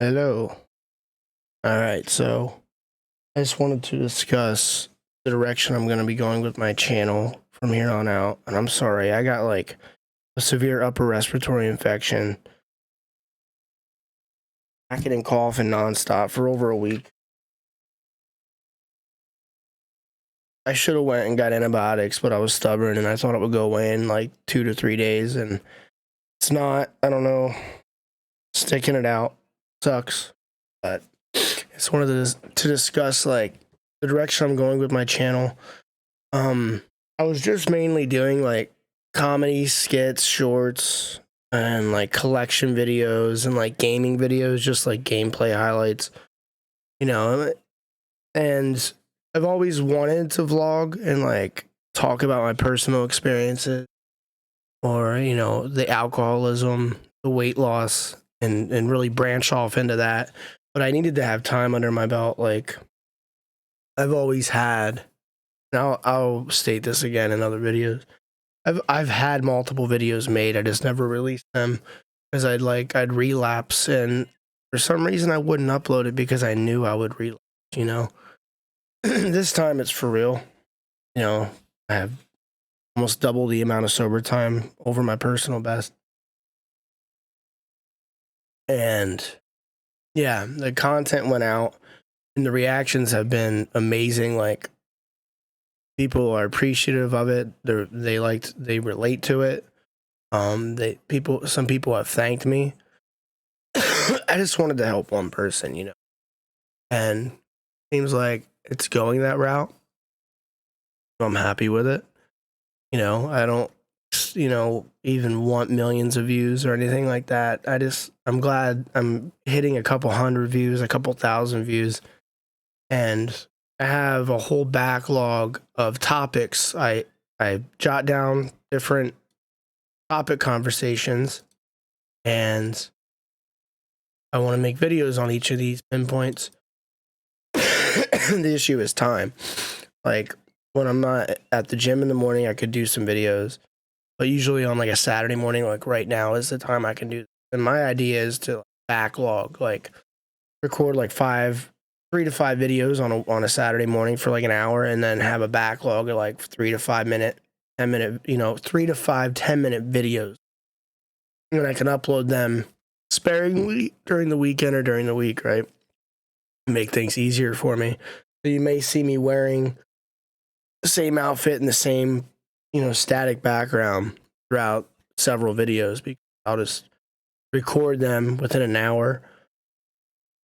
Hello. All right, so I just wanted to discuss the direction I'm going to be going with my channel from here on out. And I'm sorry, I got like a severe upper respiratory infection. Hacking and coughing nonstop for over a week. I should have went and got antibiotics, but I was stubborn and I thought it would go away in like 2 to 3 days, and it's not. I don't know. Sticking it out sucks, but it's one of to discuss like the direction I'm going with my channel. I was just mainly doing like comedy skits, shorts, and like collection videos and like gaming videos, just like gameplay highlights, you know. And I've always wanted to vlog and like talk about my personal experiences, or the alcoholism, the weight loss, and really branch off into that. But I needed to have time under my belt. Like I've always had. Now I'll state this again in other videos. I've had multiple videos made. I just never released them because I'd relapse, and for some reason I wouldn't upload it because I knew I would relapse. This time it's for real. I have almost double the amount of sober time over my personal best, and yeah, the content went out, and the reactions have been amazing. Like, people are appreciative of it. They relate to it. Some people have thanked me. I just wanted to help one person, and seems like it's going that route. I'm happy with it. I don't, even want millions of views or anything like that. I'm glad I'm hitting a couple hundred views, a couple thousand views, and I have a whole backlog of topics. I jot down different topic conversations, and I want to make videos on each of these pinpoints. The issue is time. Like, when I'm not at the gym in the morning, I could do some videos, but usually on like a Saturday morning, like right now is the time I can do. And my idea is to backlog, like record like 3 to 5 videos on a Saturday morning for like an hour, and then have a backlog of like 3 to 5 minute, 10-minute, 3 to 5 10-minute videos. And I can upload them sparingly during the weekend or during the week, right? Make things easier for me. So you may see me wearing the same outfit and the same, static background throughout several videos, because I'll just record them within an hour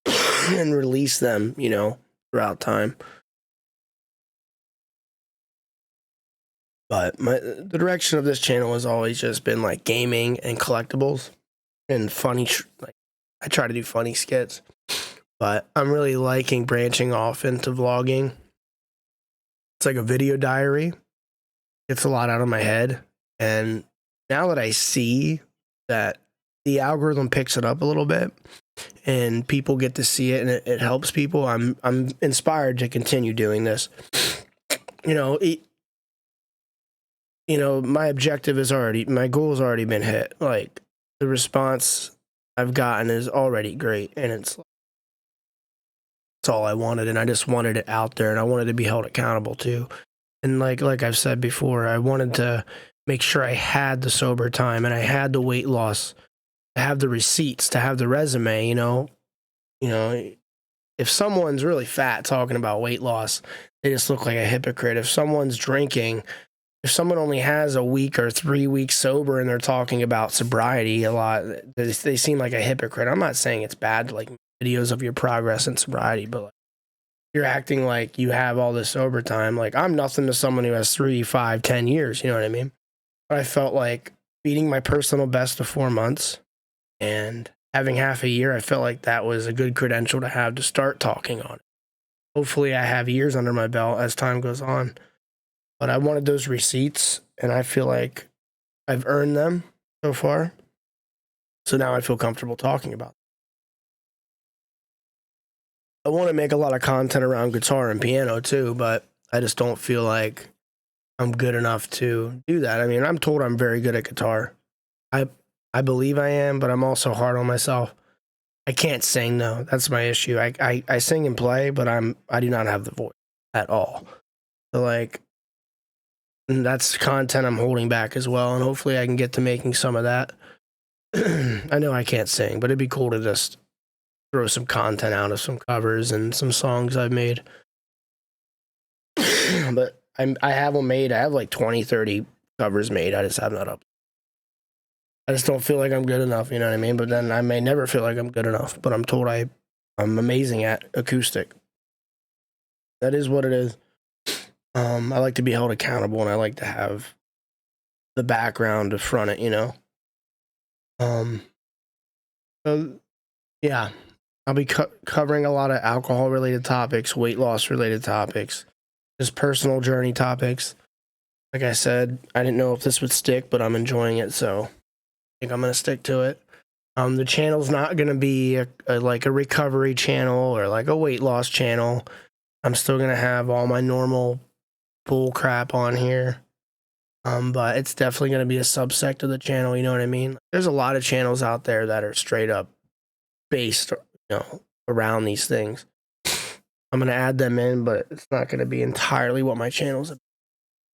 and release them, throughout time. But the direction of this channel has always just been like gaming and collectibles and funny. Like, I try to do funny skits, but I'm really liking branching off into vlogging. It's like a video diary. Gets a lot out of my head, and now that I see that the algorithm picks it up a little bit and people get to see it and it helps people, I'm inspired to continue doing this. My goal has already been hit. Like, the response I've gotten is already great, and it's all I wanted, and I just wanted it out there, and I wanted to be held accountable too. And like I've said before, I wanted to make sure I had the sober time and I had the weight loss, to have the receipts, to have the resume. If someone's really fat talking about weight loss, they just look like a hypocrite. If someone's drinking, if someone only has a week or 3 weeks sober and they're talking about sobriety a lot, they seem like a hypocrite. I'm not saying it's bad to like videos of your progress in sobriety, but like, you're acting like you have all this sober time. Like, I'm nothing to someone who has 3, 5, 10 years. You know what I mean? But I felt like beating my personal best of 4 months and having half a year, I felt like that was a good credential to have to start talking on it. Hopefully I have years under my belt as time goes on. But I wanted those receipts, and I feel like I've earned them so far. So now I feel comfortable talking about them. I want to make a lot of content around guitar and piano too, but I just don't feel like I'm good enough to do that. I mean, I'm told I'm very good at guitar. I believe I am, but I'm also hard on myself. I can't sing though. That's my issue. I sing and play, but I do not have the voice at all. So like that's content I'm holding back as well, and hopefully I can get to making some of that. I know I can't sing, but it'd be cool to just throw some content out of some covers and some songs I've made. But I have them made. I have like 20, 30 covers made. I just have not up. I just don't feel like I'm good enough, you know what I mean? But then I may never feel like I'm good enough, but I'm told I'm amazing at acoustic. That is what it is. I like to be held accountable, and I like to have the background to front it, you know? So, yeah, I'll be covering a lot of alcohol-related topics, weight loss-related topics, just personal journey topics. Like I said, I didn't know if this would stick, but I'm enjoying it, so I think I'm going to stick to it. The channel's not going to be like a recovery channel or like a weight loss channel. I'm still going to have all my normal bull crap on here. But it's definitely going to be a subsect of the channel, you know what I mean? There's a lot of channels out there that are straight up based, you know, around these things. I'm going to add them in, but it's not going to be entirely what my channel's about.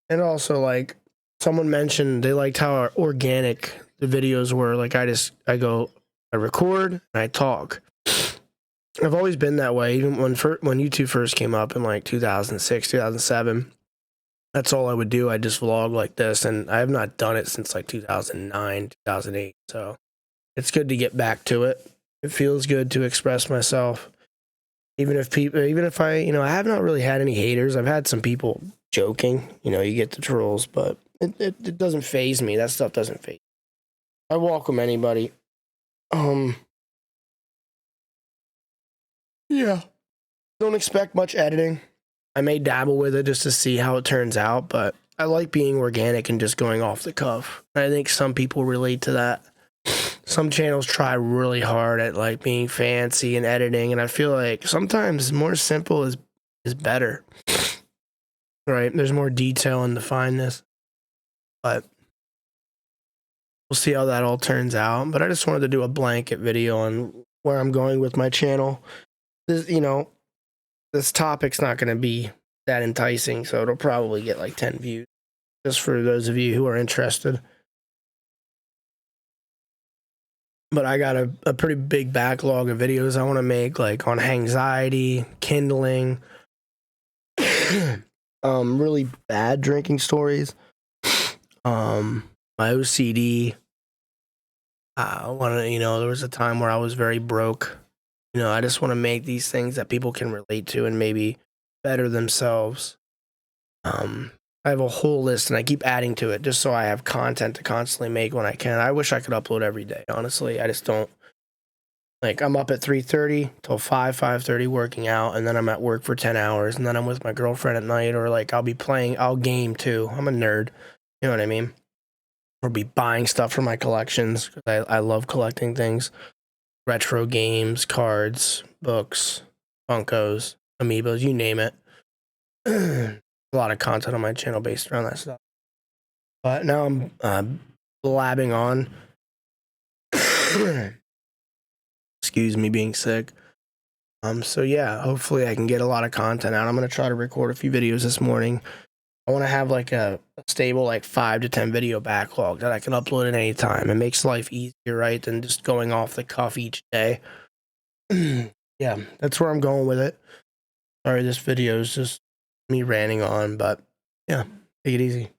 And also, like, someone mentioned they liked how organic the videos were. Like, I record and I talk. I've always been that way. Even when YouTube first came up in like 2006, 2007, that's all I would do. I just vlog like this, and I have not done it since like 2009, 2008. So it's good to get back to it. It feels good to express myself. Even if I, you know, I have not really had any haters. I've had some people joking, you know, you get the trolls, but it doesn't faze me. That stuff doesn't faze me. I welcome anybody. Yeah. Don't expect much editing. I may dabble with it just to see how it turns out, but I like being organic and just going off the cuff. I think some people relate to that. Some channels try really hard at like being fancy and editing, and I feel like sometimes more simple is better. Right? There's more detail in the fineness. But we'll see how that all turns out. But I just wanted to do a blanket video on where I'm going with my channel. This, you know, this topic's not going to be that enticing, so it'll probably get like 10 views, just for those of you who are interested. But I got a pretty big backlog of videos I want to make, like on anxiety, kindling, really bad drinking stories, my OCD. I want to, you know, there was a time where I was very broke. You know, I just want to make these things that people can relate to and maybe better themselves. I have a whole list and I keep adding to it just so I have content to constantly make when I can. I wish I could upload every day, honestly. I just don't. Like, I'm up at 3:30 till 5:30 working out, and then I'm at work for 10 hours, and then I'm with my girlfriend at night, or like I'll game too. I'm a nerd. You know what I mean? Or be buying stuff for my collections. I love collecting things. Retro games, cards, books, Funkos, Amiibos, you name it. A lot of content on my channel based around that stuff. But now I'm blabbing on. Excuse me being sick. So yeah, hopefully I can get a lot of content out. I'm gonna try to record a few videos this morning. I want to have like a stable like 5 to 10 video backlog that I can upload at any time. It makes life easier, right, than just going off the cuff each day. Yeah, that's where I'm going with it. Sorry, this video is just me ranting on, but yeah, take it easy.